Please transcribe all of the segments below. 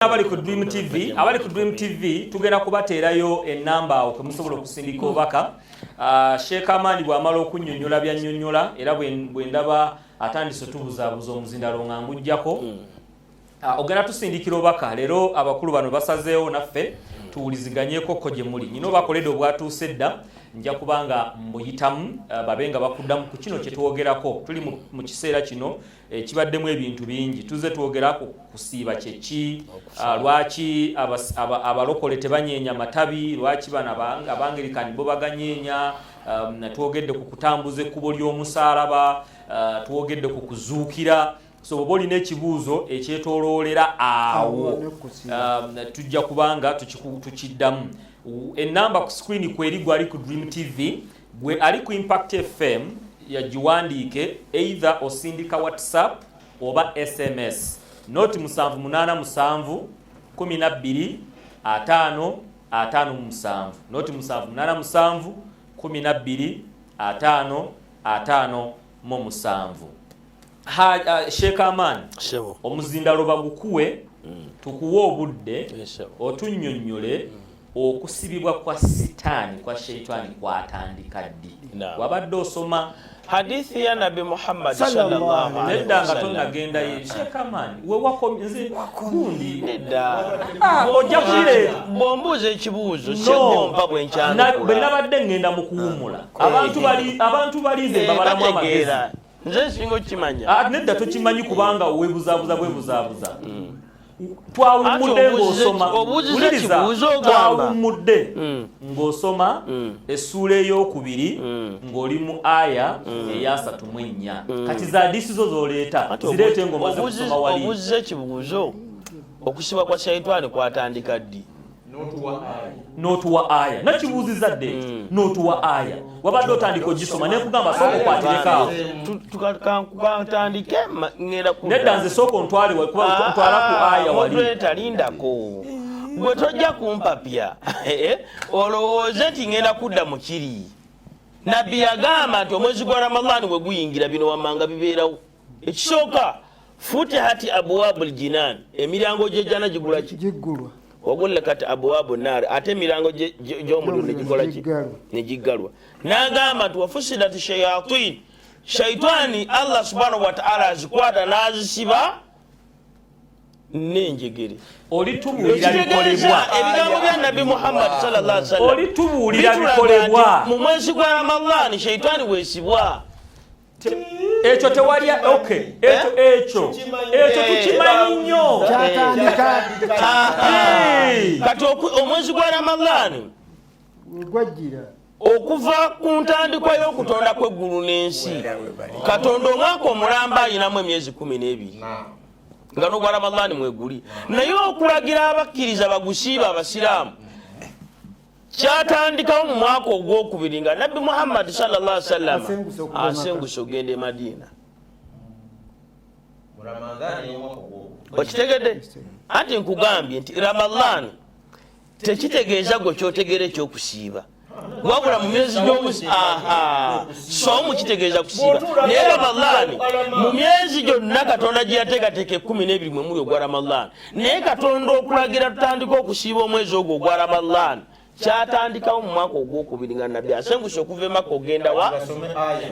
Abali ku Dream TV tugenda kubateerayo enamba okumusobola okusindika obaka. Sheikh Amani bw'amala okunnyonnyola byannyonnyola era bwe ndaba atandise tubuzaabuza omuzindalo nga ngujjako ogenda tusindikira obaka. Leero abakulu bano basazeewo naffe tuwuliziganyeko ko gye muli. Nyina obakoledde obwatuuse dda nja kubanga mbuyitamu babenga bakuddamu ku kino kye twogerako. Tuli mu kiseera kino kibaddemu ebintu bingi. Tuze twogera ku kusiiba kyeki, lwaki abalokole tebanyeenya matabi, lwaki bana abangerikani bo baganyeenya, twogedde ku kutambuza ekkubo ly'omusaalaba, twogedde ku kuzuukira. So bw'oba olina ekibuuzo ekyetooloolera awo tujja kubanga tukiddamu. Enamba ku screen kweri gwali ku Dream TV, gwe ali ku Impact FM yagiwandiike either osindika WhatsApp oba SMS. Noti 787 12 5 57. Noti 787 12 5 57. Sheikh Amani, omuzindalo bagukuwe tukuwe obudde otunnyonnyole okusibibwa kwa sitaani kwa sheitani kwatandika ddi. Wabadde osoma hadithi ya Nabi Muhammad sallallahu alaihi wasallam nga tonnagenda ye Sheikh Amani we wakominze gundi ojja kule bombuze ekibuuzo kyebompa bwenkyana nabadde ngenda mu kuwumula abantu balize babalamu amagezi nze singo kimanya nedda tokimanyi kubanga webuzaabuza bwebuzaabuza twawumudde ng'osoma twawumudde ng'osoma essuula ey'okubiri ng'oli mu aya eya 34. Kati za hadiisi zo z'oleeta zireete ng'omaze kusoma wali. Obuzza ekibuuzo okusiba kwa shaitani kwatandika ddi? N'otuwa aya nakibuuzizza dde n'otuwa aya wabadde otandika ogisoma nekugamba sooka okwatireko tukatandike ngenda ku nedda nze sooka ontwala ku aya wali talindako gwe tojja kumpapya olowooze nti ngenda kudda mu kiri. Nabbi yagamba nti omwezi gwa Ramadani bwe guyingira bino wammanga bibeerawo. Ekisooka futihati abwabul jinan, emiryango gy'ejjana gigula ki? Giggulwa. Wagullekat abwabu nar, ate emirango gy'omuliro negikola ki? Negiggalwa. N'agamba nti wafusidat shayatin, shaitani Allah subhanahu wa ta'ala azikwata n'azisiba n'enjegere. Olitubuulira bikolebwa ebigambo bya Nabi Muhammad sallallahu alaihi wasallam. Olitubuulira bikolebwa mu mwezi gwa Ramadani shaitani weesibwa. Ekyo tewali ekyo tukimanyi nnyo kati omwezi gwa Ramadani gwajjira okuva ku ntandikwa y'okutonda kw'eggulu n'ensi. Katonda omwaka omulamba ayinamu emyezi 12 nga n'ogwa Ramadani mweguli, naye okulagira abakkiriza bagusiiba abasiraamu kyatandikawo mu mwaka ogwokubiri nga Nabbi Muhammad sallallahu alaihi wasallam asenguse ogende Madina. Okitegedde? Anti nkugambye nti Ramadani tekitegeeza gwe kyotegera ekyokusiiba wabula mu myezi somu kitegeeza kusiiba. Naye Ramadani mu myezi gyonna Katonda gye yateekateeka 12 mwe muli ogwa Ramadani. Naye Katonda okulagira tutandika okusiiba omwezi ogwo ogwa Ramadani kyatandikawo mu mwaka ogwokubiri nga Nabbi asenguse okuva e Makka ogenda wa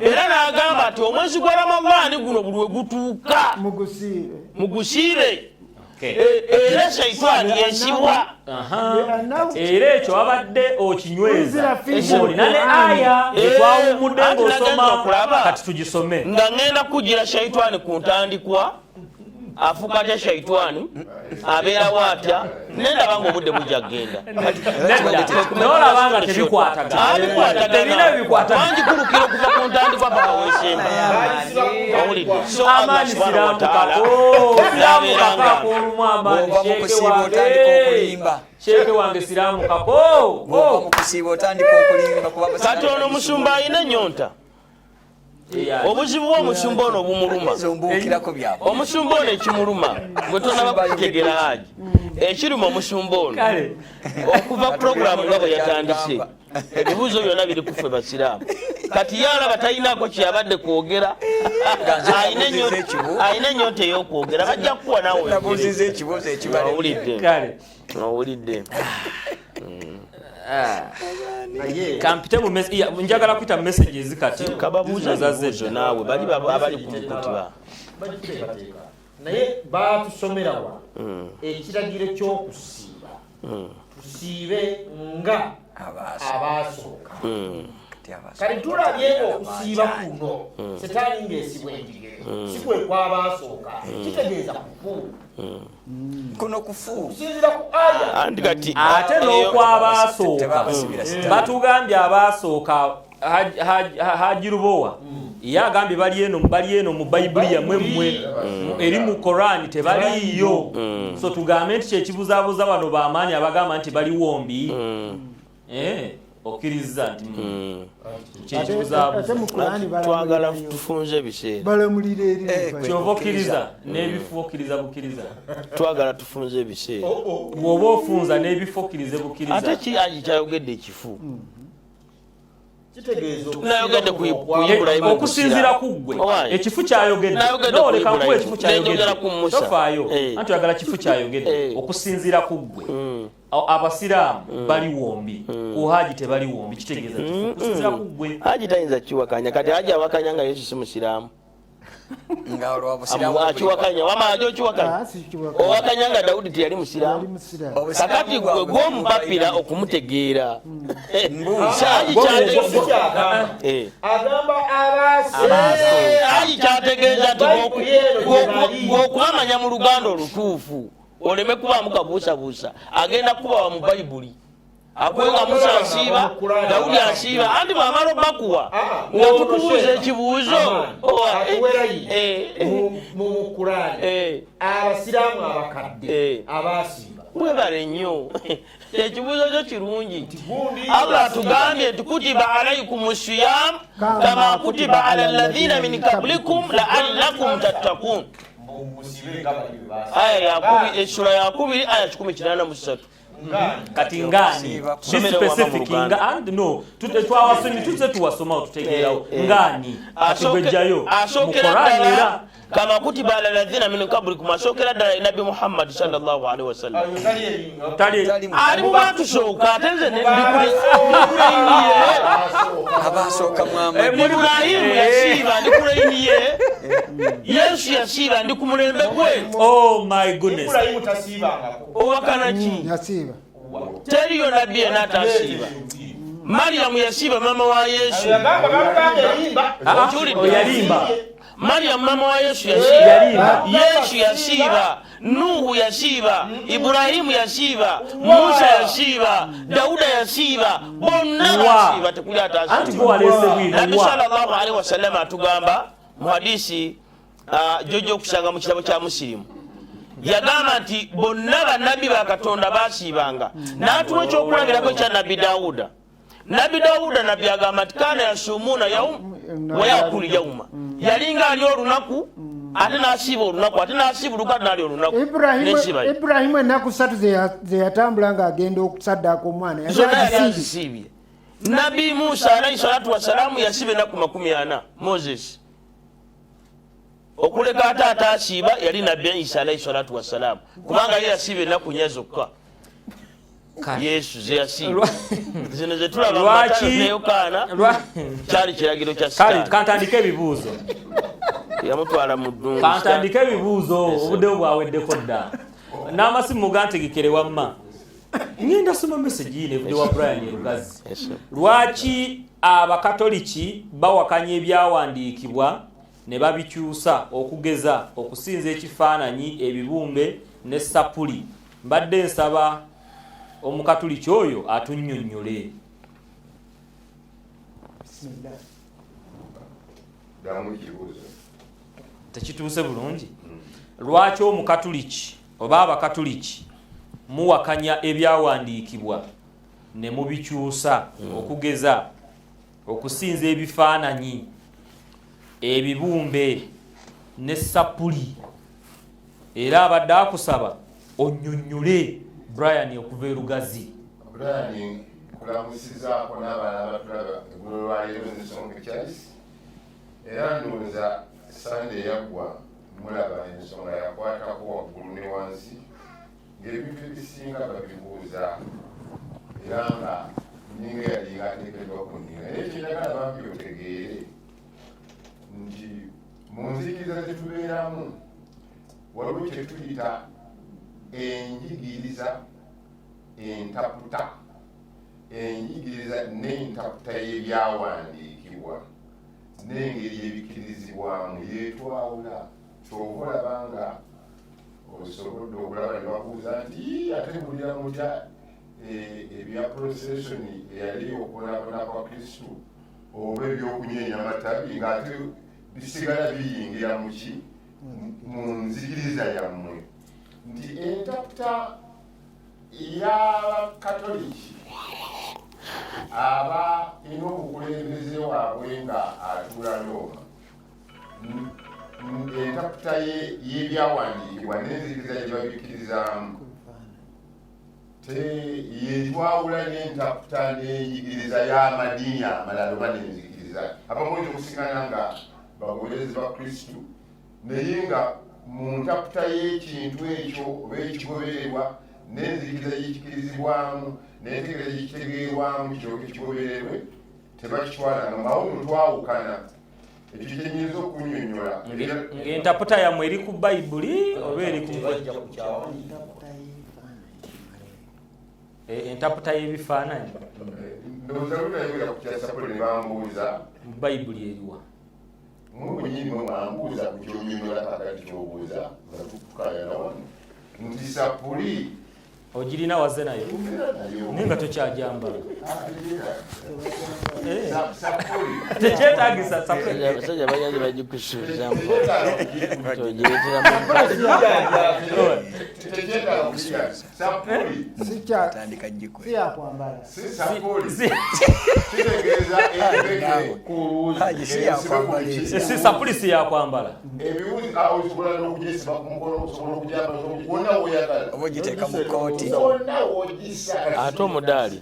era n'agamba nti omwezi gwa Ramadani guno buli we gutuuka mugusiire era shaitani yesibwa. Era ekyo wabadde okinyweza ng'olina ne aya etwawumudde ng'osoma kati tugisome nga ngenda kugira shaitani ku ntandikwa afuka atya shaitani abeerawo atya nendaba nga obudde bujja kgenda nolabanga tebikwataganaangikulukira okuva ku ntandikwa paka weesemba owulidde. So Allah subhanahu wa ta'ala Sheikh wange siramu kako kati ono musumba alina nyonta. Obuzibu bw'omusumba ono bumuluma. Omusumba ono ekimuluma gwe tonaba kutegera haji ekiruma omusumba ono okuva programu nga bwe yatandise ebibuuzo byonna biri kuffe basiraamu kati yalaba talinako kyeyabadde kwogera ayina ennyota ey'okwogera bajja kukuwa nawewulidde kampite njagala kuyita messages kati kababuuza ebibuuzo naawe bali abali ku mukutiba naye batusomerawa ekiragiro ky'okusiiba tusiibe nga abaasooka kati tulabye okusiiba kuno setaani ng'esibwa enjigere si kwe kw'abaasooka kitegeeza kufu kuno kufu kusinzira ku aya ate n'okw'abaasooka batugambye abaasooka Haji Rubowa ye agambye bali eno mu bayibuli yammwe eri mu Korani tebaliyo so tugambe nti kyekibuzaabuza bano bamaanyi abagamba nti bali wombi okkiriza nti twagala tufunze ebiseera balamulira eri kyova okkiriza n'ebifo okkiriza bukkiriza twagala tufunze ebiseera bw'oba ofunza n'ebifo okkirize bukkiriza ate ki aji kyayogedde ekifu nayogedde ku Ibulayimu okusinziira ku ggwe ekifu kyayogedde noleka nkuwa ekifu kyayogedde tofaayo anti oyagala kifu kyayogedde okusinziira ku ggwe abasiraamu bali wombi ku Haji tebali wombi kitegeeza kifu okusinziira ku ggwe Haji tayinza kiwakanya kati Haji awakanya nga Yesu si musiraamu akiwakanya wamaajo kiwakanya owakanya nga Dawudi teyali musiraamu kakati gwe gw'omupapira okumutegeera Haji kyategeeza nti gw'okubamanya mu Luganda olutuufu oleme kubaamu kabuusabuusa agenda kubawa mu Bayibuli akwenga Musa asiiba Dawudi asiiba anti bwamala obakuwa nga tukubuuza ekibuuzo mu Kurani abasiraamu abakadde abaasiiba webale nnyo ekibuuzo kyo kirungi Allah atugambye nti kutiba alaikum siyam kama kutiba ala alladhina min qablikum la'allakum tattaqun essula ya 2 aya 183 kati ngani specific and no twawasomye tuze tuwasoma tutegeerawo ngani atugejjayo mu Qur'an era kama kutiba ala alladhina min qablikum asokera ddala Nabi Muhammad sallallahu alaihi wasallam ali mu batusooka ate nze abasooka Muhammad Ibrahimu yasiiba ndi kulayiniye Yesu yasiiba ndi ku mulembe gwe oh my goodness Ibrahimu tasiibangako owakana ki yasiiba teriyo nabbi yena atasiiba Mariyamu yasiiba mama wa Yesu yalimba Mariyamu mama wa Yesu yasiiba Yesu yasiiba Nuhu yasiiba Ibrahimu yasiiba Musa yasiiba Dauda yasiiba bonna basiiba tekuli atasiiba Nabi sallallahu alaihi wasallam atugamba mu hadisi jojo okusanga mu kitabo kya Musilimu yagamba nti bonna bannabbi ba Katonda basiibanga n'atuwa ekyokulabirako kya Nabi Dawuda nabbi agamba nti kana yasumuna wayakulu yauma yalinga ali olunaku ate n'asiiba olunaku ate n'asiiba olukadde n'ali olunaku Ibrahimu ennaku 3 ze yatambula ng'agenda okusaddaaka omwana yali azisiibye Nabi Musa alayhi salatu wasalaamu yasiiba ennaku 40 Moses okuleka ate ataasiiba yali Nabbi Isa alayhi salatu wasalaamu kubanga yali yasiiba ennaku 4 zokka Yesu zeyasiiba zino zetulaba Yokaana kyali kiragiro kya Sitaani kantandika ebibuuzo yamutwala mu ddungu kantandika ebibuuzo obudde bwaweddeko dda n'amasimu gantegekere wamma ngenda soma message yine video wa Brian Rugazi lwaki abakatoliki bawakanya ebyawandiikibwa ne babikyusa okugeza okusinza ekifaananyi ebibumbe ne sapuli mbadde nsaba omukatoliki oyo atunnyonnyole tekituuse bulungi lwaki omukatoliki oba abakatoliki muwakanya ebyawandiikibwa ne mubikyusa okugeza okusinza ebifaananyi ebibumbe ne sapuli era abadde akusaba onnyonnyole Brian okuva Rugazi. Brian kulamusizaako n'abalala batulaba eggulo lwaleero ensonga Charles era ndowooza Sunday yaggwa mulaba ensonga yakwatako waggulu ne wansi ng'ebintu ebisinga babibuuza era nga nninga yalinga ateekeddwa ku nninga naye kyendagala bambi otegeere nti mu nzikiriza zetubeeramu waliwo kye tuyita enjigiriza entaputa enjigiriza n'entaputa y'ebyawandiikibwa n'engeri ebikirizibwamu yeetwawula kyova olabanga osobodde okulaba ne babuuza nti ate mulira mutya ebya processioni eyali okubonaabona kwa Kristu oba ebyokunyeenya amatabi ng'ate bisigala biyingira muki mu nzikiriza yammwe nti entaputa y'abakatoliki aba ina obukulembeze waabwe nga atuula Roma entaputa y'ebyawandiikibwa n'enzikiriza gye babikkirizaamu yetwawula n'entaputa n'enjigiriza y'amadiini amalala oba n'enzikiriza abamu okusigana nga bagoberezi ba Kristu naye nga mu ntaputa y'ekintu ekyo oba ekigobererwa n'enzikiriza gyekikirizibwamu n'entegereza gyekitegeerwamu kiryoke kigobererwe tebakitwalanga mawo mutwawukana ekyo kyenyinza okunnyonnyola ng'entaputa yammwe eri ku Bayibuli oba eri ku entaputa y'ebifaananyi ndowooza lunayogera ku kya Sapule ne bambuuza mu Bayibuli eriwa mubunyimwe mwambuuza ku kyonyonnyola kakati kyobuuza nga tukukayana wano nti Sapuli ogirina waze nayo naye nga tokyajambala tekyetagisa abasajja bajaje bagikusuubizamu sapuli si yakwambala ebiwuzi osobola n'okugisiba ku mukono osobola okujambala wonna woyagala oba ogiteeka mu kooti ate omudaali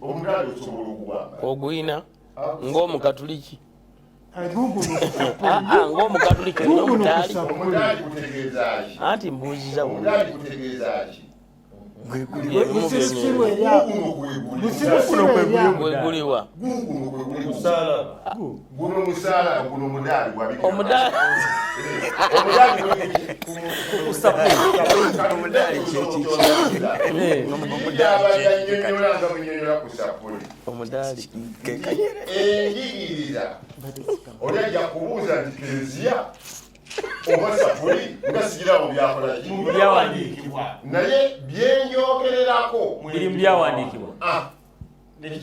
omudaali osobola okuwamba oguyina ng'omukatuliki ng'omukatuliki olina omudaali omudaali kutegeeza ki anti mbuuziza omudaali kutegeeza ki gweguliwa guno musaala guno mudaali omudaali omudaali enjigiriza olajja kubuuza nti kereziya oba sapuli nga sigirawo byakola byawandiikibwa naye byenjogererako biri mu byawandiikibwa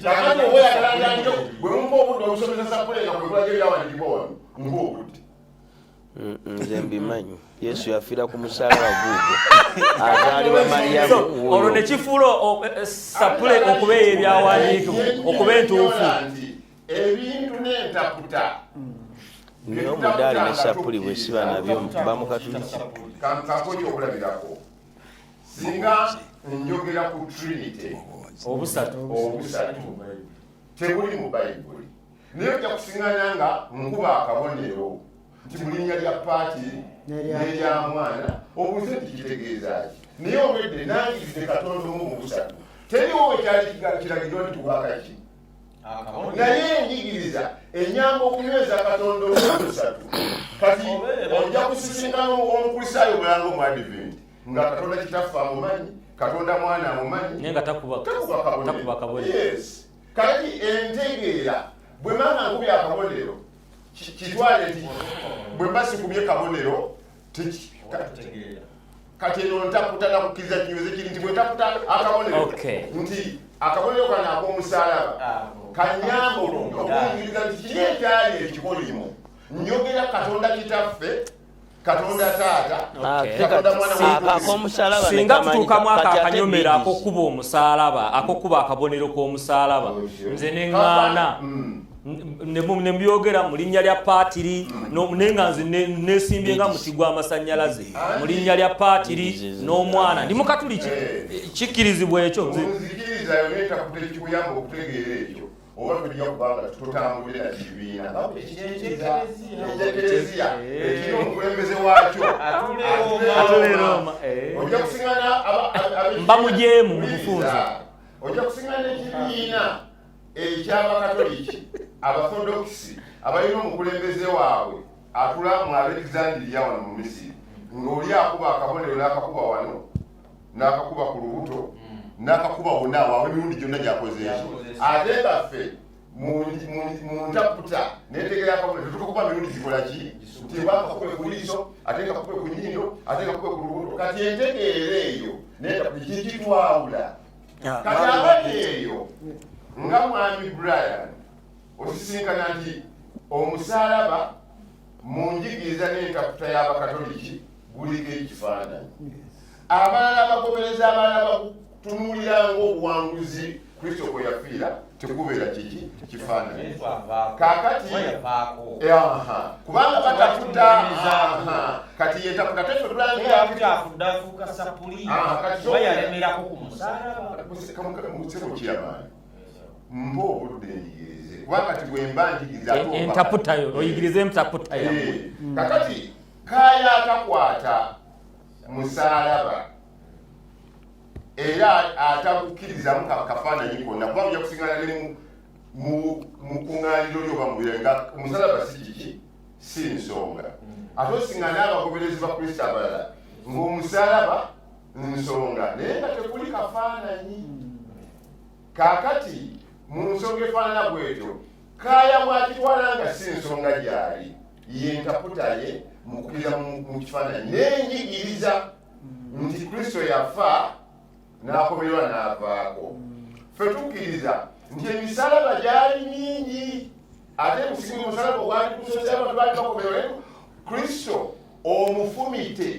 kakati oba oyagala njo bwe mumpa obudde omusomesa sapuli nga kwekulaga ebyawandiikibwa wano mumpa obudde nze mbimanyi Yesu yafiira ku musalaba guugwo azaalibwa Mariyamu olwo ne kifuula sapule okuba ebyawandiikibwa okuba entuufu ebintu n'entaputa naye omudaali ne sapuli bwe siba nabyo bamukatuliki kankakoli okulabirako singa njogera ku Trinity obusatu tebuli mu Bayibuli naye ojja kusiŋŋana nga nkuba akabonero nti mu linnya lya paati n'erya mwana obuze tikitegeeza ki naye obwedde nangirize Katonda omu mu busatu teriwo wekyali kiragirwa nti tubakaki naye enjigiriza enyamba okunyweza Katonda omu mu busatu kati ojja kusisinkana omukristaayo mulanga omuadiventi nga Katonda kitaffe amumanyi Katonda mwana amumanyi naye nga takuba kabonero kati entegeera bwe manga nkubye akabonero kitwale nti bwe mba sikubye kabonero kati eno ntaputa nakukkiriza kinyweze kiri nti bwe ntaputa akabonero nti akabonero kano ak'omusalaba kanyamba okuyigiriza nti kiri ekyali ekikolimo njogera Katonda kitaffe Katonda taata singa tutuukamu akanyomero akokuba omusalaba akokuba akabonero k'omusalaba nze neŋŋaana ne mbyogera mu linnya lya paatiri nenga nze nesimbye nga muti gw'amasannyalaze mu linnya lya paatiri n'omwana ndi mukatuliki kikkirizibwa ekyo nzikiriza yo netakuta ekikuyamba okutegeera ekyo oba tujja kubanga tutambulire na kibiina ekyekereziya ekiri omukulembeze waakyo atuleeroma ojja kusiŋana mba mujeemu mu bufunza ojja kusiŋana ekibiina ekyabakatoliki abafodokisi abalina omukulembeze waabwe atula mu alexandria wano mu misiri ng'oli akuba akabonero n'akakuba wano n'akakuba ku lubuto n'akakuba wonna awo emirundi gyonna gyakozeeki ate ngaffe mu ntaputa netegera akabonero tetukuba mirundi gikola ki nti bakakube ku liiso ate nga kakube ku nnyindo ate nga kakube ku lubuto kati entegeera eyo netaputa kikitwawula kati abali eyo nga mwami Brian osisinkana nti omusalaba mu njigiriza n'entaputa y'abakatoliki guliko ekifaananyi abalala bagobereza abalala bakutunuulira ng'obuwanguzi kristo kwe yafiira tekubeera kiki kifaananyi kaakati kubanga batafuta kati yentaputa tefe tulangiramutebo kiyamaani mba obudde njigirize kubanga ti bwemba njigiriza entaputa yo oyigirize entaputa yammwe kakati kaaya akakwata musalaba era atakukkirizamu kafaananyi konna kuba muja kusiŋana ne mu kuŋŋaaniro lyoba mubire nga omusalaba si kiki si nsonga ate osiŋana abagoberezi ba kristo abalala ng'omusalaba nsonga naye nga tekuli kafaananyi kaakati mu nsonga efaanana bwetyo kaaya bwakitwala nga si nsonga gyali yentaputa ye mukkiriza mu kifaananyi n'enjigiriza nti kristo yafa n'akomererwa n'avaako ffe tukkiriza nti emisalaba gyali mingi ate musinga omusalaba ogwali kusosera abantu baali bakomererwa kristo omufumite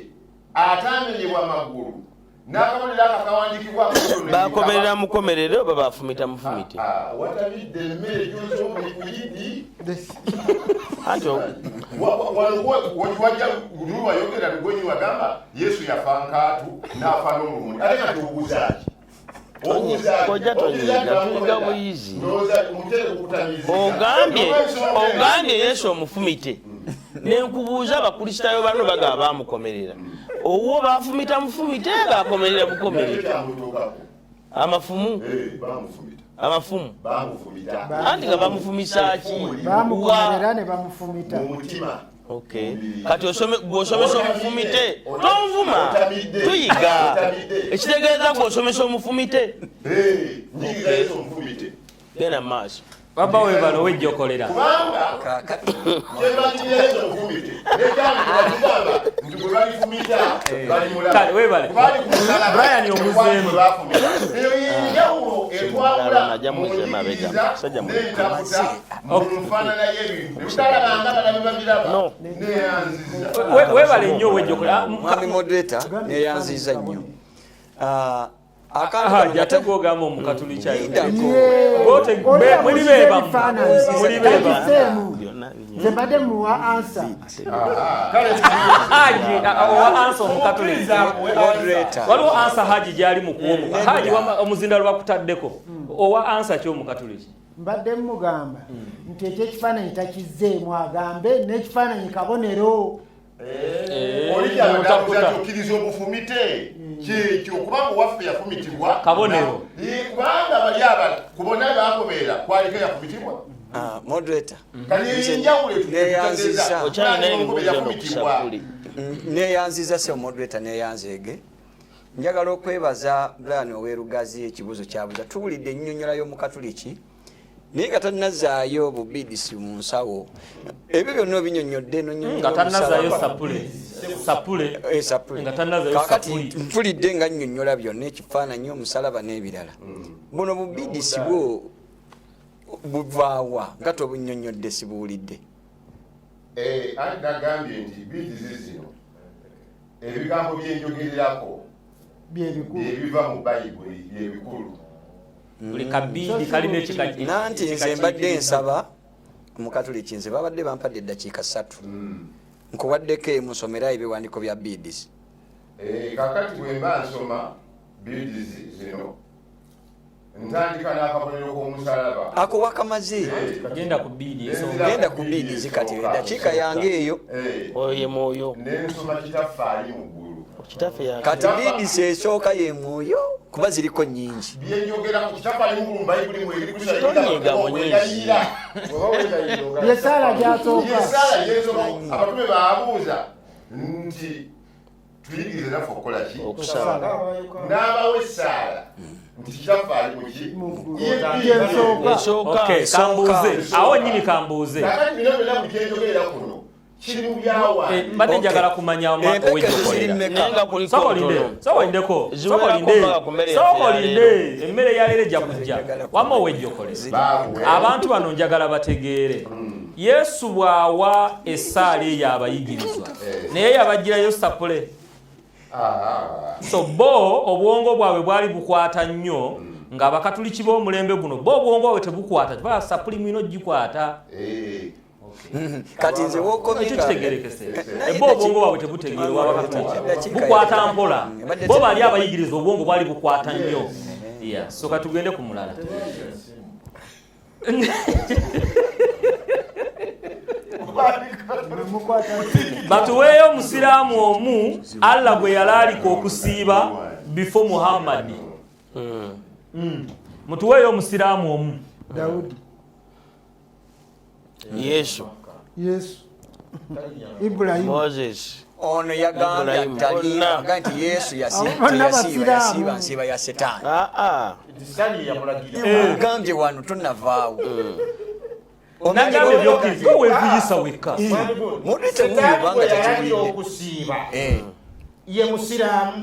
atamenyebwa amagulu n'akabonero ako akawandikibwa bakomerera mukomerere oba bafumita mufumite watabidde emmere gyosoma kuyidi anti wajja luwayogera lugwenyi wagamba yesu yafa nkaatu n'afa n'omulundi ate nga tobuuzaki kojja tonyiga tuyiga buyizi ogambye yesu omufumite nenkubuuza abakristaayo bano baga bamukomerera owo bafumita mufumite bakomerera bukomerera amafumu anti nga bamufumisa ki bamukomerera ne bamufumita kati gw'osomesa omufumite tonvuma tuyiga ekitegeeza gw'osomesa omufumite genda mu maaso baba webalo wejja okolera webale Brian omuzeemu webale nnyo wejja okolera mwami moderator neyanziza nnyo jategogamba omukatuliki nze mbadde muwa ansa owa ansa omukatuliki waliwo ansa haji gyali mukuwomu haji omuzindalo bakutaddeko owa ansa ki omukatuliki mbadde mugamba nti ekyekifaananyi takizzeemu agambe n'ekifaananyi kabonero olijaaokkiriza omufumite kyekyo kubanga owaffe yafumitibwa kabonero kubanga bali abala kubona bakobeera kwaliko yafumitibwa moderator neyanziza se moderator neyanzege njagala okwebaza Brian owerugazi ekibuzo kyabuza tuwulidde ennyonnyola y'omukatuliki naye nga tannazaayo bubidisi mu nsawo ebyo byonna obinyonnyodde kakati mpulidde nga nnyonnyola byonna ekifaananyi omusalaba n'ebirala buno bubidisi bwo buvaawa nga tobunnyonnyodde sibuwulidde anti nagambye nti bidizi zino ebigambo byenjogererako byebiva mu bayibuli byebikulu buli kabidi kalina ekika nanti nze mbadde nsaba mukatuliki nze babadde bampadde eddakiika 3 nkuwaddeko emusomera ebiwandiiko bya bidis kakati bwe mba nsoma bidis zino ntandika n'akabonero k'omusalaba ako wakamaze genda ku bidi genda ku bidis kati eddakiika yange eyo oyo mwoyo nensoma kitaffe ali mu ggulu kati bidis esooka ye mwoyo kuba ziriko nyingi byenjogera ku kitaffe ali mu ggulu bayibuli mweri Tonyiga mu nyingi. Yesaala gy'asooka. yesaala yensoma abatume baabuuza nti tuyigirize naffe okukola ki okusala n'abawa essaala nti kitaffe ali okay kambuze awo nyini kambuze kakati bino byonna mu kyenjogerera kuno kiri mu byawandiika mbadde njagala kumanya owejjokolera nenga kuli sokolindeko emmere yaleero ejja kujja wama owejjokolera abantu bano njagala bategeere yesu bw'awa essaala eyo abayigirizwa naye yabagirayo sapule so bo obwongo bwabwe bwali bukwata nnyo ng'abakatuliki b'omulembe guno bo obwongo bwabwe tebukwata tebaa sapuli mwino gikwata kati nze ekyo kitegerekese bo obwongo bwabwe tebutegeerwa abakatuliki bukwata mpola bo bali abayigiriza obwongo bwali bukwata nnyo so katugende ku mulala batuweeyo omusiraamu omu Allah bwe yalaalika okusiiba before Muhammad mutuweeyo omusiraamu omu Daudi. Yesu Ibrahim. Moses ono yagambye nti yesu yasiiba nsiiba ya setaani agambye wano tonavaawo nagambye byokiriza weevuyisa wekka mutetemuubanga okusiiba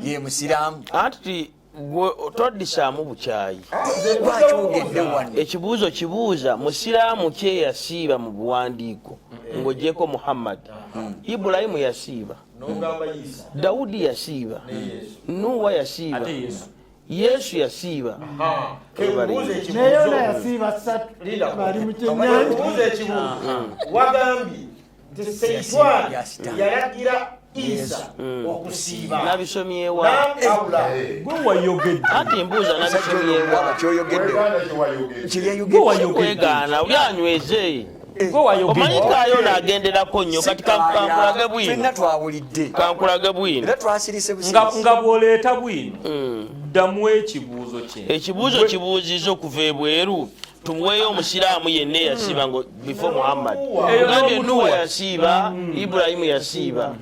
ye musiraamu anti toddisaamu bukyayi lwaki ogedde wano ekibuuzo kibuuza musiraamu ki eyasiiba mu buwandiiko ng'ogyeko Muhammad Ibulayimu yasiiba Dawudi yasiiba Nuwa yasiiba Yesu yasiiba Naye yona yasiiba 3 bali mu kyennyanja. wagambye nti Seitwani yalagira Isa okusiiba nabisomyewa gwe wayogedde anti mbuuza nabisomyewa kyoyogedde kwegaana oli anyweze omanyikaayo n'agenderako nnyo kati kankulage bwino fenna twawulidde kankulage bwino era twasirise busiisi nga bw'oleeta bwino ddamu ekibuuzo kye ekibuuzo kibuuziza okuva ebweru tumuweeyo omusiraamu yenna eyasiiba ngo before Muhammad ogambye Nuwa yasiiba Ibulayimu yasiiba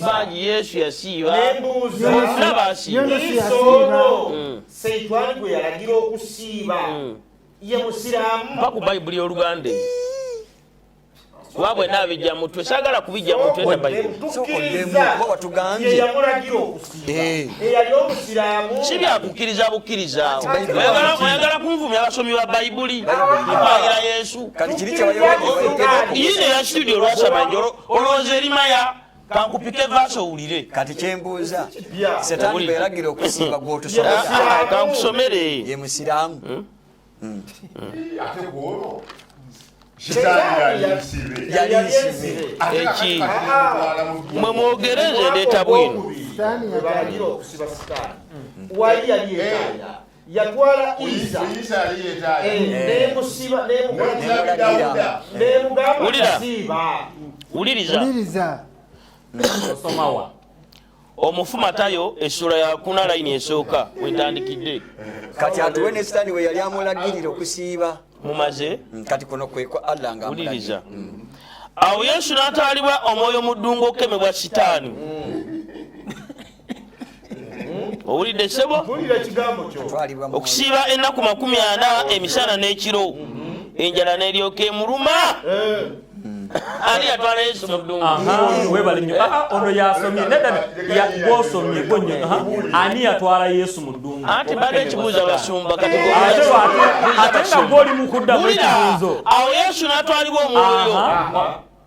bangi Yesu yasiiba bonna basiiba Seitwani gwe yalagira okusiiba ye musiraamu mpa ku bayibuli y'Oluganda wabwe naabijja mutwe saagala kubijja mutwe na bayibuli ye yamulagira okusiiba eyali omusiraamu si byakukkiriza bukkiriza oyagala kunvumya abasomi ba bayibuli mpagira Yesu kati kiri kyebayogedde yine ya studio lwasaba nti olowooza erimaya kankupike vaasi owulire kati kyembuuza setaani bweragira okusiiba gwotosobola kankusomere ye musiraamu ate gwono kitaani yali nsibe eki mwe mwogereze ndeeta bwino balagira okusiba sitaani wali yali etaaya yatwala Isa yali yetaaya nemusiba nemugamba kusiiba wuliriza osomawa omufu Matayo essula ya 4 layini esooka wetandikidde kati atuwe ne sitaani we yali amulagirira okusiiba mumaze kati kuno kweko Allah nga wuliriza awo Yesu n'atwalibwa omwoyo mu ddungu okukemebwa sitaani owulidde ssebo okusiiba ennaku 40 emisana n'ekiro enjala n'eryoka emuluma ani yatwala Yesu mu ddungu webale nnyo ono yasomye nedda gwosomye gwenyo ani yatwala Yesu mu ddungu anti badde ekibuuza basumba ate nga gwoli mu kuddamu ekibuuzo awo Yesu n'atwalibwa omwoyo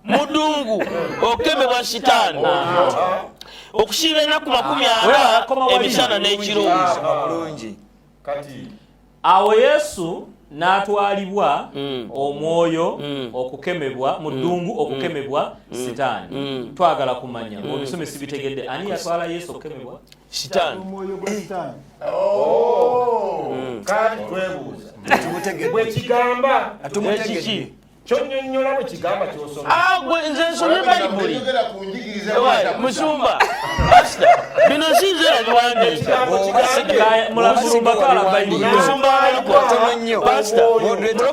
mu ddungu okukemebwa sitaani okusiiba ennaku 40 emisana n'ekiro awo Yesu n'atwalibwa omwoyo okukemebwa mu ddungu okukemebwa sitaani. Twagala kumanya obisomesi bitegedde ani yatwala Yesu okukemebwa sitaani. Kati twebuuza bwe kigamba Ekiki kyonnyonnyola bwe kigamba ky'osoma. gwe nze nsomye bayibuli Oyogera ku njigiriza musumba pasita bino sinze nabiwandiika mulumba twala bayibuli musumba pasita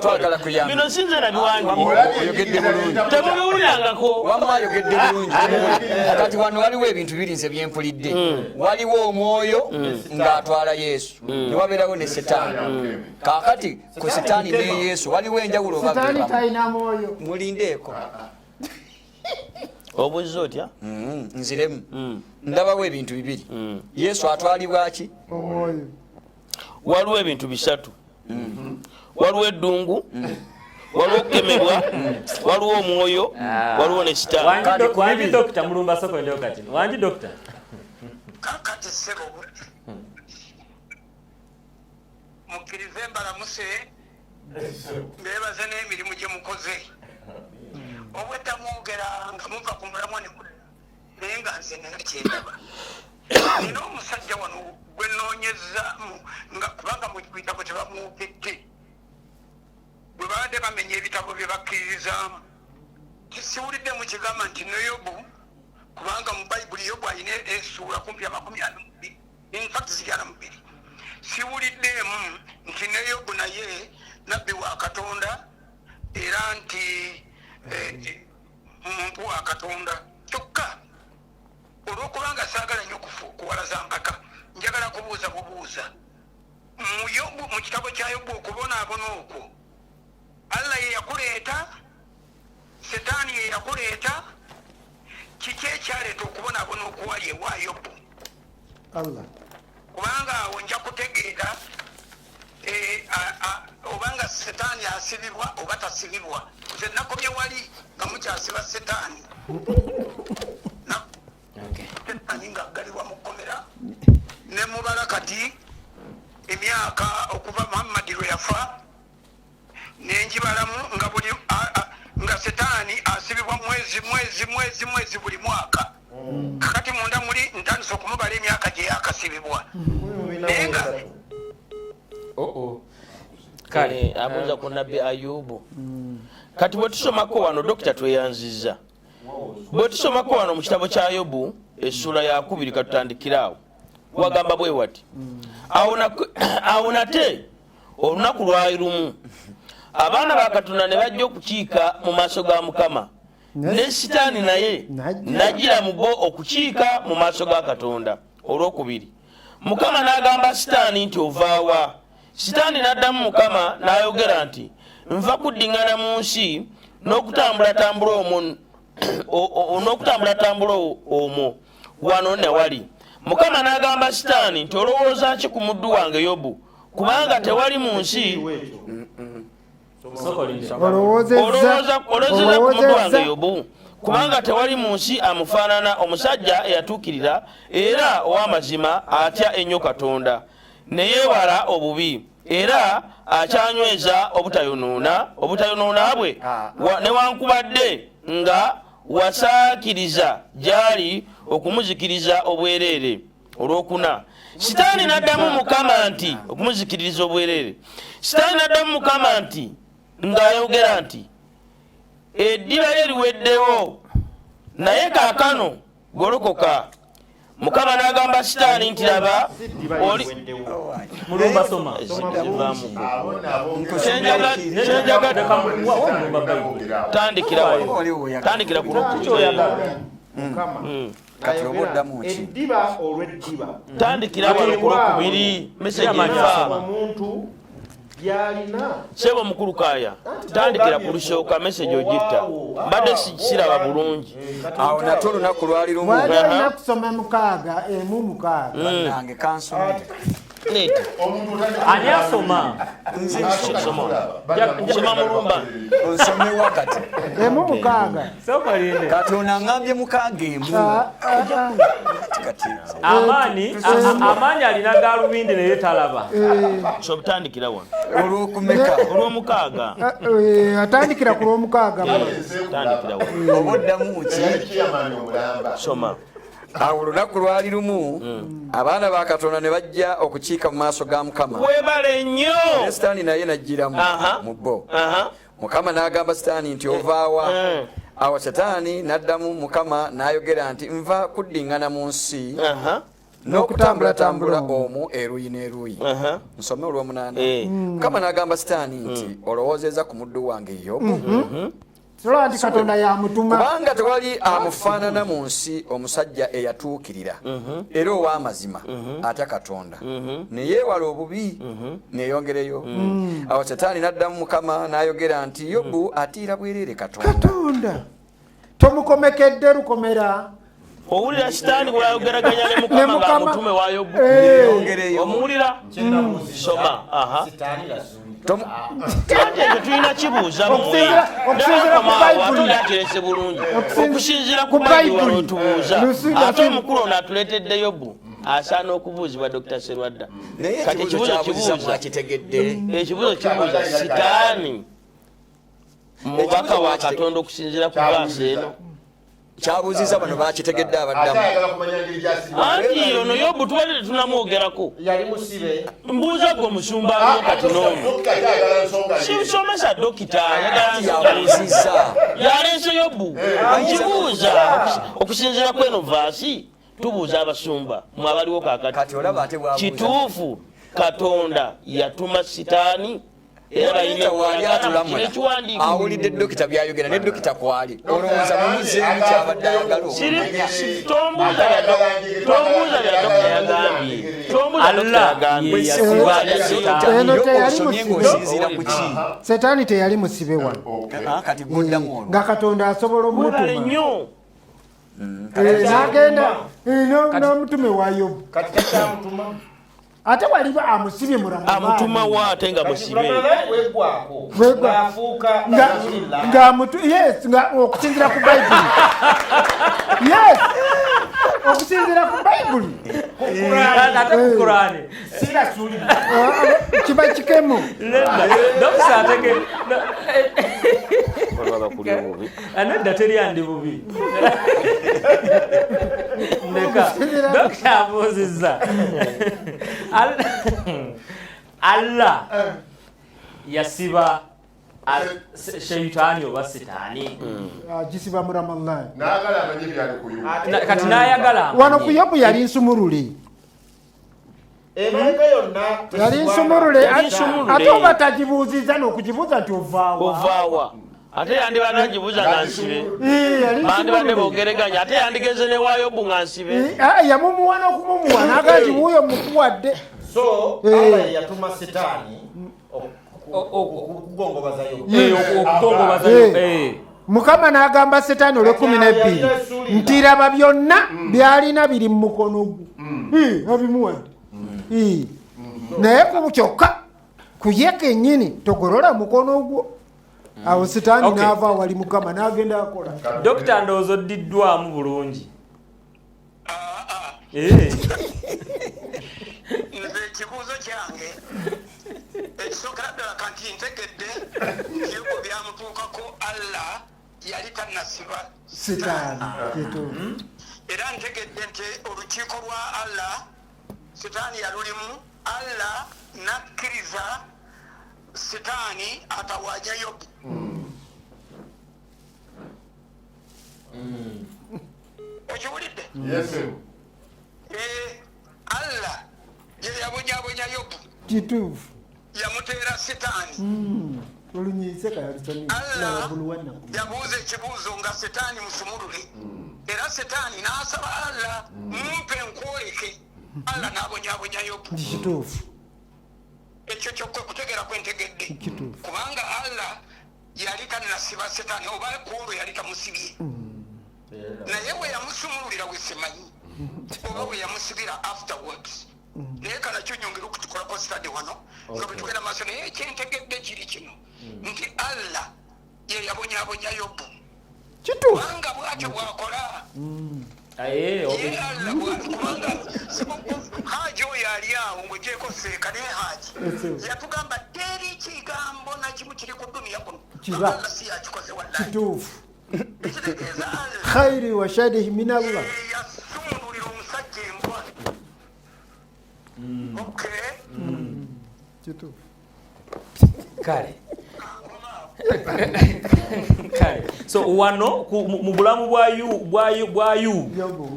twagala kuyamba bino sinze nabiwandiika oyogedde bulungi temubiwulirangako wamma ayogedde bulungi kati wano waliwo ebintu biri nze byempulidde waliwo omwoyo ng'atwala Yesu ne wabeerawo ne setaani kaakati ku setaani ne Yesu waliwo enjawulo Sitaani talina mwoyo. mulindeeko obuzza otya nziremu ndabawo ebintu bibiri Yesu atwalibwa ki Omwoyo. waliwo ebintu bisatu waliwo eddungu waliwo okukemebwa waliwo omwoyo waliwo ne sitaani. wangi dokita mulumba sokondeyo kati wangi dokita kakati sebo mukkirize mbalamuse mbebaze n'emirimu gye mukoze obwedda mwogera nga muva ku mulamwa ne naye nga nze nakyendaba nina omusajja wano gwe noonyezzaamu nga kubanga mubitabo tebamuupidde bwe babadde bamenya ebitabo bye bakkiririzaamu kisiwulidde mukigamba nti ne Yobu kubanga mu bayibuli Yobu alina essuula kumpi 42 infact zigana 2 siwuliddeemu nti ne Yobu naye nabbi wa Katonda era nti muntu wa Katonda kyokka olw'okubanga saagala nnyo kuwalaza mpaka njagala kubuuza bubuuza mu kitabo kya Yobu okubonaabona okwo Allah ye yakuleeta setaani ye yakuleeta kiki ekyaleeta okubonaabona okuwali ewa Yobu Allah. kubanga awo nja kutegeera obanga setaani asibibwa oba tasibibwa. Nze nakomye wali nga mukyasiba setaani setaani nga aggalibwa mu kkomera ne mubala kati emyaka okuva Muhammadi lwe yafa nenjibalamu nga buli nga setaani asibibwa mwezi buli mwaka. Kakati munda muli ntandise okumubala emyaka gye yakasibibwa naye nga kale abuuza ku nabbi Ayubu. Kati bwe tusomako wano dokita tweyanziza bwe tusomako wano mu kitabo kya Yobu essula ya 2 katutandikiraawo wagamba bwe wati awo nate olunaku lwali lumu abaana ba Katonda ne bajja okukiika mu maaso ga Mukama ne sitaani naye najjira mu bo okukiika mu maaso ga Katonda. Olwokubiri Mukama n'agamba sitaani nti ovaawa? Sitaani n'addamu Mukama n'ayogera nti nva kuddiŋŋana mu nsi n'okutambula omwo wano ne wali. Mukama n'agamba sitaani nti olowooza ki ku muddu wange Yobu kubanga tewali mu nsi olowooza ku muddu wange Yobu kubanga tewali mu nsi amufaanana, omusajja eyatuukirira era ow'amazima atya ennyo Katonda ne yeewala obubi era akyanyweza obutayonoona bwe newankubadde nga wasaakiriza gy'ali okumuzikiriza obwereere. Olwokuna sitaani n'addamu Mukama nti okumuzikiriza obwereere sitaani n'addamu Mukama nti ng'ayogera nti eddiba lye liweddewo naye kaakano golokoka. Mukama n'agamba sitaani nti laba oli mulumba soma tandikira ku eddiba olw'eddiba tandikira wano ku lwokubiri meseji efa omuntu byalina sebo omukulukaaya tandikira ku lusooka meseji ogitta mbadde sikiraba bulungi. awo nate olunaku lwali lumu Waliwo kusoma 6 emu 6 nange kansomere ani asoma Soma mulumba. Onsome wakati. Emu mukaaga. sokalinde Katonda ngambye mukaaga emu. Kati. amaanyi alina galubindi naye talaba So butandikira wano. Olw'okumeka. Olw'omukaaga. Atandikira ku lw'omukaaga. Tandikira wano. Oboddamu ki? Soma. Awo olunaku lwali lumu abaana ba Katonda ne bajja okukiika mu maaso ga Mukama. Webale nnyo. Sitaani naye najjiramu mu bo. Mukama n'agamba Sitaani nti ovaawa. Awo Sitaani n'addamu Mukama n'ayogera nti nva kuddingana mu nsi n'okutambulatambula omu eruyi n'eruyi. Nsome olw'omunaana. Mukama n'agamba Sitaani nti olowoozeeza ku muddu wange Yobu. Sola nti Katonda yamutuma. Kubanga tewali amufaanana mu nsi omusajja eyatuukirira era ow'amazima atya Katonda ne yeewala obubi neeyongereyo. Awo Setaani n'addamu Mukama n'ayogera nti Yobu atiira bwereere Katonda. Tomukomekedde lukomera. Owulira Sitaani bw'ayogeraganya ne Mukama nga mutume wa Yobu. Omuwulira? Soma. Ekyo tulina kibuuza mumwekirese bulungi okusinziira ku Bayibuli walotubuuza ate omukulu ono atuleetedde Yobu asaana okubuuzibwa Dr. Serwadda. Kati ekibuuzo kibuuza Sitaani mubaka wa Katonda okusinziira ku baasi eno kyabuuziza bano bakitegedde abaddamu. Anti ono Yobu tubadde tetunamwogerako. Mbuuza gwe omusumba aliwo kati n'omu. Simusomesa dokita yaleese Yobu. Nkibuuza okusinziira ku eno vaasi tubuuza abasumba mwe abaliwo kaakati. Kituufu Katonda yatuma Sitaani awulidde dokita byayogera ne dokita kwali olowooza mumuzeemu kyabadde ayagala tombuuza bya dokita osomye ng'osinziira ku ki? Setaani teyali musibe wano kati guddamu ono nga Katonda asobola omutuma nnyo n'agenda n'omutume wa Yobu. Ate waliba amusibye amutuma wa ate nga musibe nga okusinzira ku Bayibuli. Yes, okusinzira ku Bayibuli ate ku Kurani kiba kikemu. Anedda teryandi bubi ndeka dokita abuuzizza Allah yasiba Sheitaani oba Sitaani Gisiba mu Ramadhan kati n'ayagala wano ku Yobu yali nsumulule. Yali nsumulule ate oba tagibuuziza n'okugibuuza nti ovaawa. Ate yandibadde agibuuza nga nsibe. Bandibadde boogereganya ate yandigeze ne wa Yobu nga nsibe. Yamumuwa n'okumumuwa n'agati wuuyo mukuwadde. So Allah yatuma Setaani okugongobaza Yobu. Mukama n'agamba Setaani olw'12 nti raba byonna byalina biri mu mukono gwo. Abimuwadde. Naye ku kyokka ku ye kennyini togolola mukono gwo. Awo Setaani n'ava wali Mukama n'agenda akola. Dokita ndowooza oddiddwamu bulungi. Nze ekibuuzo kyange ekisookera ddala kanti ntegedde Yobu byamutuukako Allah yali tannasiba Setaani. Era ntegedde nti olukiiko lwa Allah Setaani yalulimu. Allah nakkiriza Setaani atawaanya Yobu. Okiwulidde? Allah ye yabonyaabonya Yobu. Kituufu. Yamuteera Setaani. Olunyiise kayalisoni. Allah yabuuza ekibuuzo nga Setaani musumulule. Era Setaani n'asaba Allah mumpe nkwoleke. Allah n'abonyaabonya Yobu. Kituufu. Ekyo kyokka okutegeera kwentegedde. Kubanga Allah yali tannasiba Setaani oba kuolwo yali tamusibye. Naye we yamusumululira we simanyi oba we yamusibira afterwards naye kana kyonyongera okutukolako sitade wano nga bwe tugenda maaso naye ekyentegedde kiri kino nti Allah ye yabonyabonya Yobu kubanga bwatyo bwakola kubanga haji oyo ali awo ng'ogyeko seeka naye haji yatugamba teri kigambo nakimu kiri ku duniya kuno Allah si yakikoze wallahi kituufu khairi wa shadihi min Allah yasumululira omusajja embwa kituufu kale so wano mu bulamu bwa Ayubu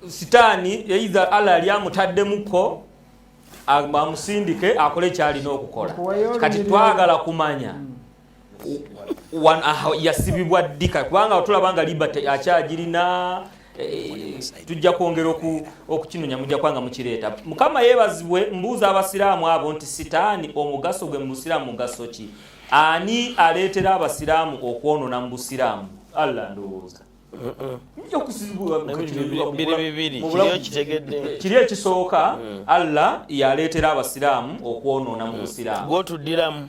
sitaani either Allah ali amutaddemuko amusindike akole kyalina okukola kati twagala kumanya yasibibwa ddika kubanga tulabanga liberty akyagirina tujja kwongera okukinoonya mujja kwanga mukireeta mukama yeebazibwe mbuuza abasiraamu abo nti sitaani omugaso gwe mu busiraamu mugaso ki ani aleetera abasiraamu okwonoona mu busiraamu Allah ndowooza kiri ekisooka Allah yaleetera abasiraamu okwonoona mu busiraamu gwotuddiramu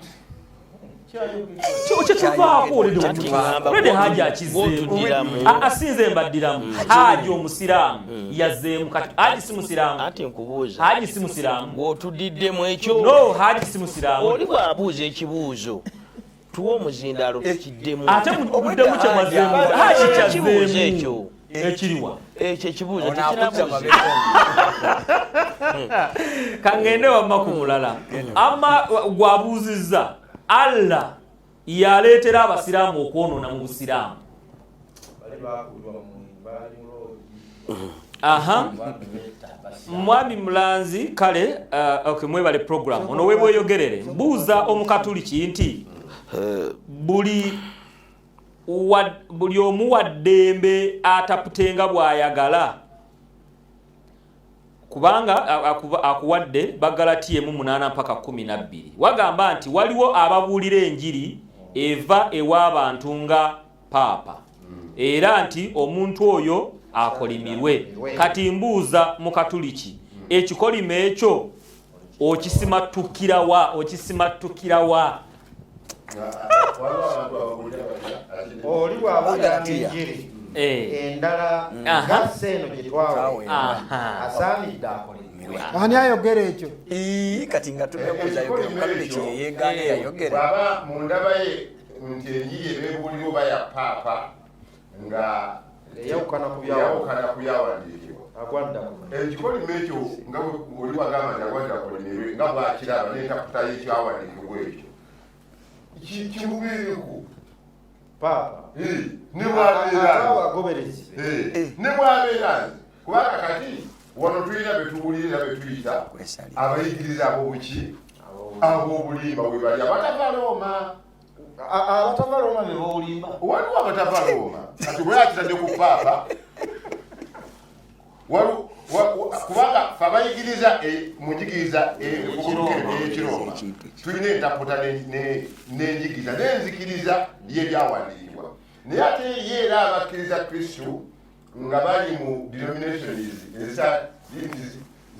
kyetuvaako olede haji akizeemu asinze mbaddiramu haji omusiraamu yazeemu kati haji si musiraamu ati nkubuuza haji si musiraamu gwotudiddemu ekyo no haji si musiraamu oli bwabuuza ekibuuzo tuwa omuzindaalo tukiddemu ate obuddemu kyemwazeemu haji ekibuuzo kyazeemu ekyo ekiriwa ekyo ekibuuzo tekinabuuza kangende wamma ku mulala ama gwabuuzizza Allah yaleetera abasiraamu okwonoona mu busiraamu mwami Mulanzi kale mwebale program ono webweyogerere mbuuza omukatuliki nti buli omu waddembe ataputenga bw'ayagala kubanga akuwadde Bagalatiya 8:12 wagamba nti waliwo ababuulira enjiri eva ew'abantu nga paapa era nti omuntu oyo akolimirwe kati mbuuza mu katuliki ekikolimo ekyo okisimattukirawa oli bw'abuulira enjiri endala ngase eno gyetwawe asaanidde akolimirwe ani ayogera ekyo kati nga tumebuuzayogerokabulekiyeyegane yayogera baba mundaba ye nti enjiri ebebuuliro baya paapa nga eyawukana ku byawandiikibwa ekikolimo ekyo nga oli wagamba nti agwadde akolimirwe nga bwakiraba n'entaputa y'ekyawandiikibwa ekyo kimubeereku paapa nemwabeera nze kubanga kati wano tulina betuwulirira betuyita abayigiriza ab'obuki ab'obulimba bwe bali abatava Rooma bebolimba waliwo abatava Rooma kati bwe yakitadde ku paapa kubanga fe abayigiriza mujigiriza ekiroma tulina entaputa n'enjigiriza n'enzikiriza y'ebyawandiikibwa naye ate ye era abakkiriza Kristo nga bali mu denominations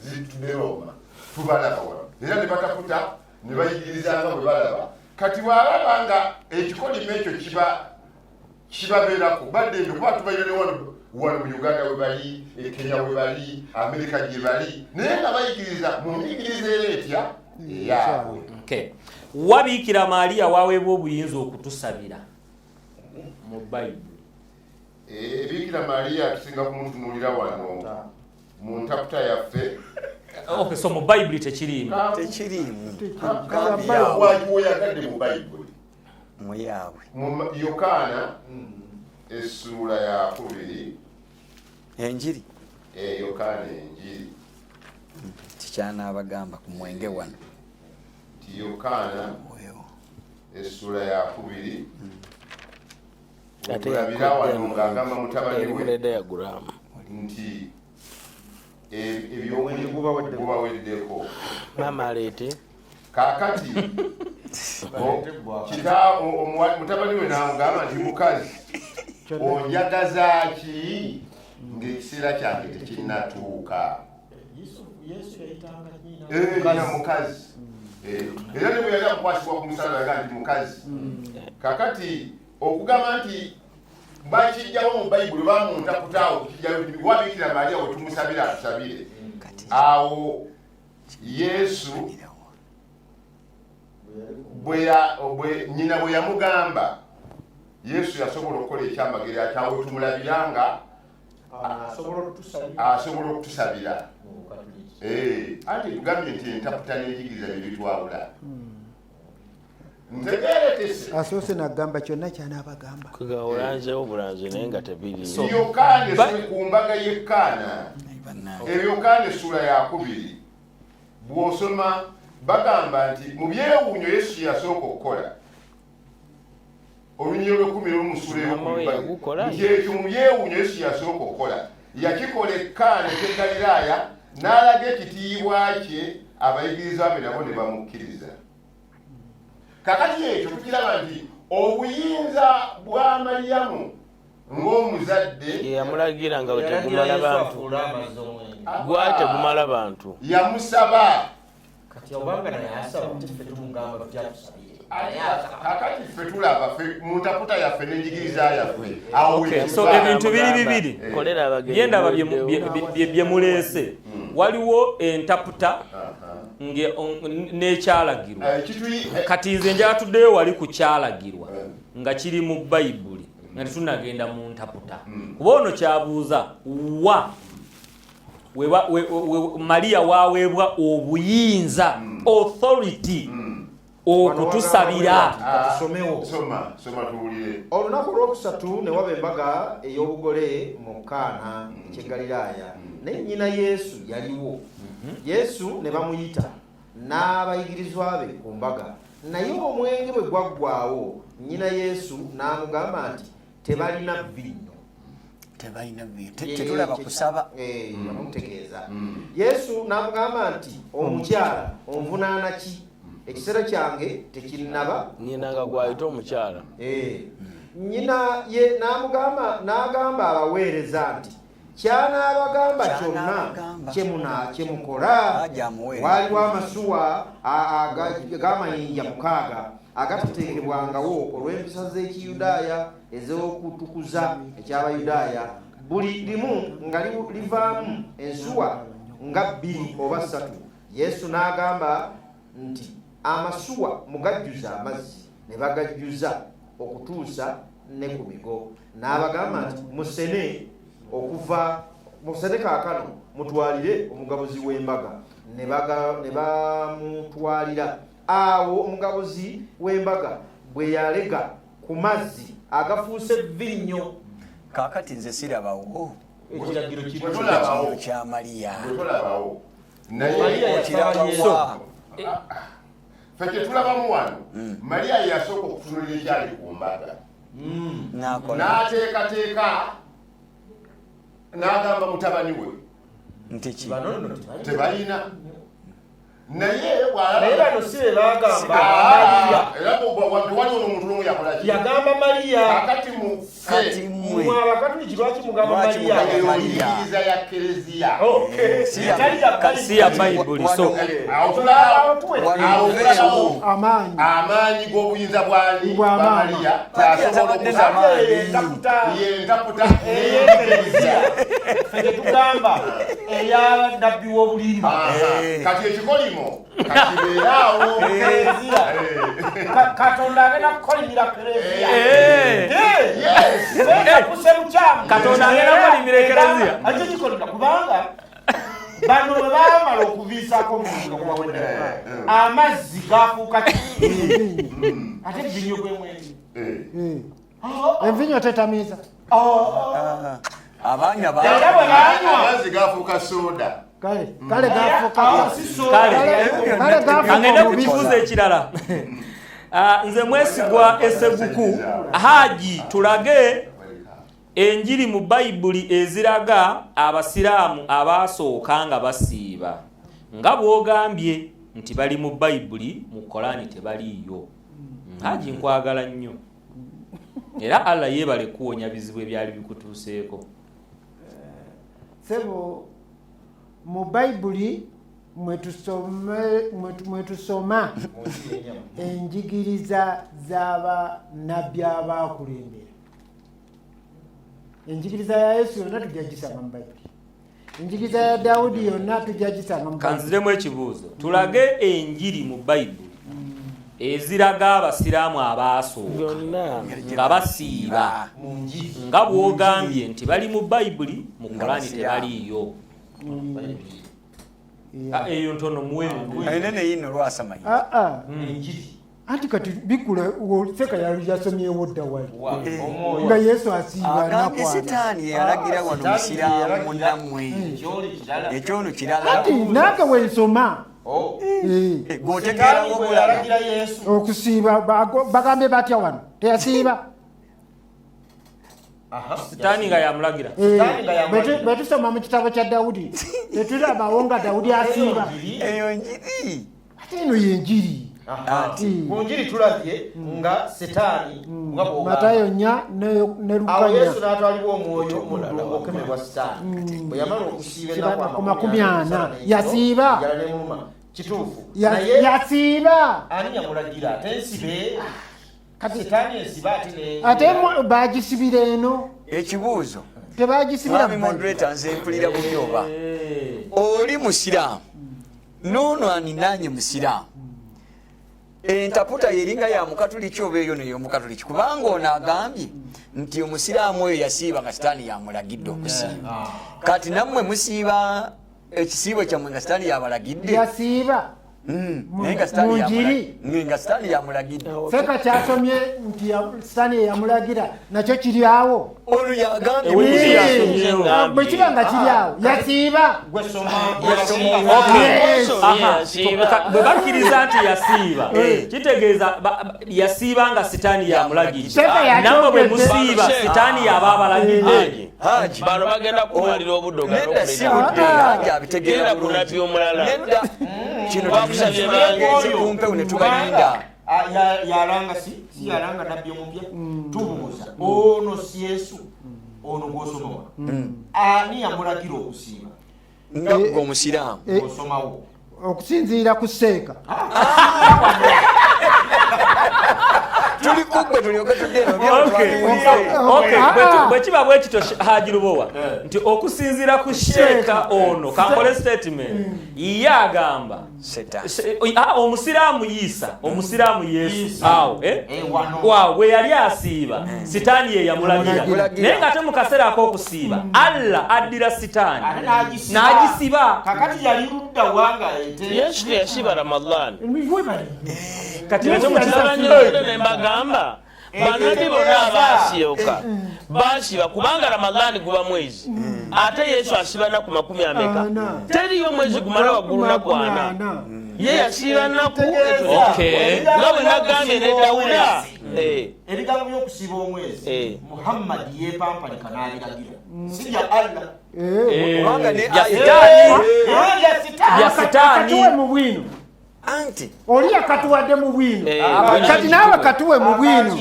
zitudde Rooma tubalaba wano era ne bataputa ne bayigirizanga bwe balaba kati bw'alaba nga ekikolimo ekyo kibabeerako baddembe kuba tubalina ne wano mu Uganda we bali Kenya we bali Amerika gye bali naye nga bayigiriza mu nyigiriza era etya eyaabwe wabiikira Maaliya waweebwa obuyinza okutusabira mu Bayibuli Bikira Maaliya tusinga kumutunuulira wano mu ntaputa yaffe so mu Bayibuli tekirimu woyagadde mu Bayibuli muyaabwe mu Yokaana essula ya 2 enjiri Yokaana enjiri kikyanaabagamba ku mwenge wano ti Yokaana essula ya 2 olabira wano ng'agamba mutabani we nti ebyomuli gubaweddeko maama aleete kaakati mutabani we n'amugamba nti mukazi onjagaza ki ng'ekiseera kyange tekinnatuuka nyina mukazi era ne bwe yali amukwasibwa ku musala yaga nti mukazi kakati okugamba nti bakijjawo mu bayibuli bamuntakutaawo kukijjayo wabikira Mariya we tumusabira atusabire awo Yesu nyina bwe yamugamba Yesu yasobola okukola ekyamagero ati awo tumulabiranga asobola okutusabira ate tugambye nti entaputa n'enjigiriza bye bitwawula ntegeeretese asoose nagamba kyonna kyanaabagamba olanzewo bulanze naye nga tebiri yokaana ku mbaga y'ekkaana ebyokaana essula ya 2 bw'osoma bagamba nti mu byewuunyo Yesu yasooka okukola olunyiro lw'ekumi olumusula ekyo mu byewuunyo Yesu yasooka okukola yakikola ekkaana ek'e Galiraaya n'alaga ekitiibwa kye abayigiriza be nabo ne bamukkiriza. Kakati ekyo tukiraba nti obuyinza bwa Mariyamu ng'omuzadde yamulagira nga tegumala bantu tegumala bantu yamusaba kati obanga naye asaba ffe tumugamba tutyatusabire kakati ffe tulaba muntaputa yaffe n'enjigiriza yaffe so ebintu biri bibiri byendaba bye muleese waliwo entaputa n'ekyalagirwa kati nze njala tuddeyo wali ku kyalagirwa nga kiri mu bayibuli nga tetunagenda mu ntaputa kuba ono kyabuuza Mariya waweebwa obuyinza authority okutusabira. Soma tuwulire. Olunaku olwokusatu ne waba embaga ey'obugole mu Kaana eky'e Galiraaya naye nnyina Yesu yaliwo. Yesu ne bamuyita n'abayigirizwa be ku mbaga naye omwenge bwe gwaggwaawo nnyina Yesu n'amugamba nti tebalina vinyo. Tetulaba kusaba bamutegeeza. Yesu n'amugamba nti omukyala onvunaana ki? Ekiseera kyange tekinnaba. Nnyina nga gwayita omukyala. Nnyina ye n'agamba abaweereza nti kyanaabagamba kyonna kyemukola. Waaliwo amasuwa ag'amayinja 6 agatateekebwangawo olw'empisa z'Ekiyudaaya ez'okutukuza eky'Abayudaaya, buli limu nga livaamu ensuwa nga 2 oba 3. Yesu n'agamba nti amasuwa mugajjuza amazzi, ne bagajjuza okutuusa ne ku bigo. N'abagamba nti musene kaakano mutwalire omugabuzi w'embaga. Ne bamutwalira. Awo omugabuzi w'embaga bwe yalega ku mazzi agafuuse vinnyo. Kaakati nze sirabawo ekiragiro kya Mariya. Naye okirabawa ffe tetulabamu wano Mariya yasooka okutunulira ekyali ku mbaga n'ateekateeka n'agamba mutabani we nti tebalina naye bano si be bagamba waliwo n'omuntu n'omu yakolaki yagamba Mariya. kakati muffe Abakatuliki lwaki mugamba Mariya? eyigiriza ya Kereziya si ya bayibuli. So amaanyi g'obuyinza bwa Mariya tasobola okusaba yentaputa ffe tetugamba eya nabbi w'obulimba. kati ekikolimo kakibeeraawo Katonda agenda kukolimira Kereziya. Katonda agenda kukolimira Kereziya. Ate kikolima kubanga bano bwe baamala okuviisaako omuntu nga kubaweddeko amazzi gaafuuka ate vinyo gwe mwenge. Envinyo tetamiiza. abaana Era bwe banywa amazzi gaafuuka soda. Kale gaafuuka Angenda ku kibuuzo ekirala. Nze mwesigwa Esseguku Haji tulage enjiri mu bayibuli eziraga abasiraamu abaasooka nga basiiba nga bw'ogambye nti bali mu bayibuli mu Korani tebaliiyo. Haji nkwagala nnyo era Allah yeebale kuwonya bizibu ebyali bikutuuseeko. Sebo mu bayibuli mwetusoma enjigiriza z'abanabbi abaakulembera. Enjigiriza ya Yesu yonna tujja gisanga mu Bayibuli. Enjigiriza ya Dawudi yonna tujja gisanga mu Bayibuli. Kanziremu ekibuuzo, tulage enjiri mu Bayibuli eziraga abasiraamu abaasooka nga basiiba nga bw'ogambye nti bali mu Bayibuli, mu Qur'ani tebaliiyo. Eyo ntono muwemu enene yino lwasamanya anti kati bikula seka yasomyewo dda wali nga Yesu asiiba agambye sitaani yalagira wano musiraamu munnammwe ekyono kirala ati nange wensoma gotegeerawo bweyalagira Yesu okusiiba bagambye batya wano teyasiiba sitaani nga yamulagira. bwetusoma mu kitabo kya Dawudi tetulabawo nga Dawudi asiiba. eyo njiri ate eno yenjiri ku njiri tulabye nga setaani nga Matayo 4 ne Luka 4. awo Yesu n'atwalibwa omwoyo omuddu okemebwa sitaani bwe yamala okusiiba ku 40 yasiiba. kituufu yasiiba ani yamulagira ate nsibe setaani esiba ate bagisibira eno ekibuuzo tebagisibira mwami moderator nze mpulira bubi oba oli musiraamu noono aninanye musiraamu entaputa yeringa ya mukatuliki oba eyo neyo mukatuliki kubanga ono agambye nti omusiraamu oyo yasiiba nga sitaani yamulagidde okusiiba kati nammwe musiiba ekisiibo kyammwe nga sitaani yabalagidde yasiiba naye nga sitaani yamulagidde seka kyasomye nti sitaani yamulagira nakyo kiri awo ono yagambye bwe kiba nga kiri awo yasiiba. Bwe bakkiriza nti yasiiba kitegeeza yasiiba nga sitaani yamulagidde, nammwe bwe musiiba sitaani yaba abalagidde. bano bagenda kumalira obudde abitegeera ku nabbi omulala kino bakusabye bangenze kumpewo ne tubalinda yalanga si yalanga nabbi omupya tubuuza ono si Yesu ono gwosomawa ani yamulagira okusiiba nga gwe omusiraamu osomawo okusinziira ku seeka tuli kugwe tulyoke bwe kiba bwe kito Haji Lubowa nti okusinziira ku sheeka ono kankole statement ye agamba omusiraamu Isa omusiraamu Yesu awo waaw bwe yali asiiba sitaani ye yamulagira, naye nga te mu kaseera ak'okusiiba Allah addira sitaani n'agisiba. kakati yali ludda wanga Yesu teyasiiba Ramadhan kati nakyo mukisabanyirire ne mbagamba banabbi bonna abaasooka baasiba kubanga Ramadhan guba mwezi ate Yesu asiba nnaku 40 teriyo mwezi gumala waggulu nnaku 4 ye yasiiba nnaku nga bwe nagambye ne Dawuda ebigambo by'okusiiba omwezi Muhammad yeepampanika n'abiragira sija Allah kubanga ne ya sitaani mu bwino anti oli akatuwadde mu bwino kati naawe katuwe mu bwino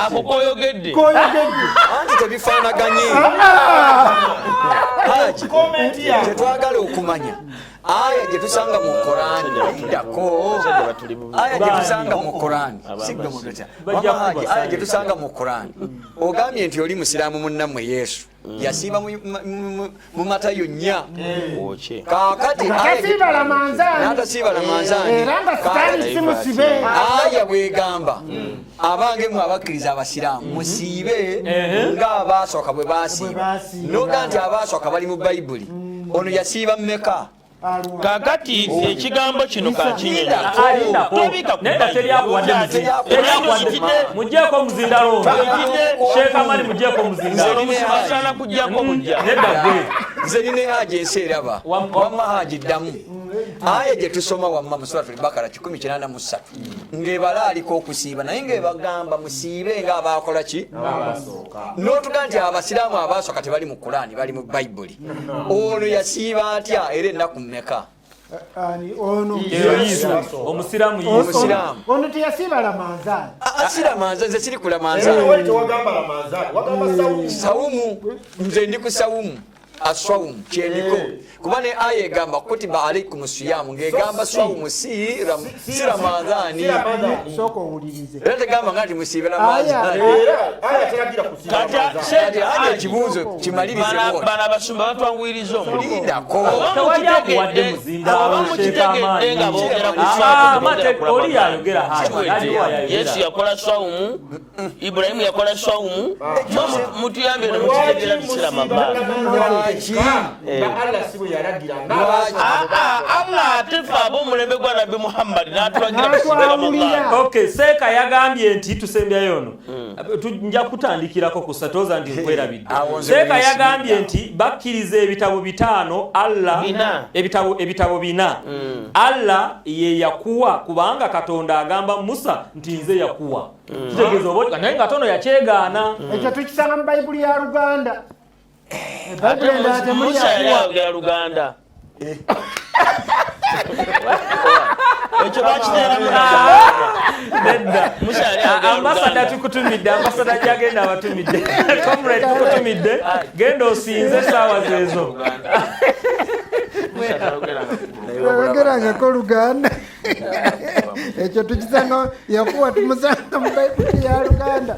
ako koyogedde anti tebifaanaganye tetwagala okumanya aya gyetusanga mu Korani idako aya gyetusanga mu Korani sigwe mudota aya gyetusanga mu Korani ogambye nti oli musiraamu munnammwe Yesu yasiiba mu Matayo 4 kakati akasiiba Ramadhan n'atasiiba Ramadhan era nga sitaani simusibe aya bwegamba abange mwe abakkiriza abasiraamu musiibe nga abaasooka bwe baasiiba noga nti abaasooka bali mu Bayibuli ono yasiiba mmeka kakati ekigambo kino kakinyenya nenda teryakuwadde mugyeko muzindalo Sheikh Amani mugyeko muzindalo asaana kujjako mujja nedda gwe nze nina haji ensi eraba wamma haji ddamu aya gye tusoma wamma mu suratul Bakara 183 ng'ebala aliko okusiiba naye ng'ebagamba musiibe nga abaakola ki n'otuga nti abasiraamu abaasooka tebali mu Kurani bali mu Bayibuli ono yasiiba atya era ennaku mmeka ono omusiraamu ono teyasiiba Ramadhan asira manza nze siri kula manza tewagamba Ramadhan wagamba sawumu nze ndi ku sawumu aswawumu kyendiko kuba ne aya egamba kutiba alaikum siyamu ng'egamba swawumu si ramadhaani sooka owulirize era tegamba nga nti musiibe ramadhaani kati aya ekibuuzo kimalirizebona bano abasumba batwanguyiriza omulindako tewali akuwadde muzindaalo mukitegedde nga boogera oli yayogera yesu yakola swawumu ibulayimu yakola swawumu mutuyambye nemukitegera tusiramabbaani Allah ate fe ab'omulembe gwa nabbi Muhammad n'atulagira okay seeka yagambye nti tusembyayo ono nja kutandikirako ku satoza ndi nkwerabidde seeka yagambye nti bakkiriza ebitabo 5 Allah ebitabo 4 Allah ye yakuwa kubanga Katonda agamba Musa nti nze yakuwa kitegeeza oba naye nga tono yakyegaana ekyo tukisanga mu bayibuli ya Luganda Musa yali ayogera Luganda ekyo bakiteera nedda ambasada tukutumidde ambasada gyagenda abatumidde comrade tukutumidde genda osinze essaawa zezo ogerangako Luganda ekyo tukisanga yakuwa tumusanga mu bayibuli ya Luganda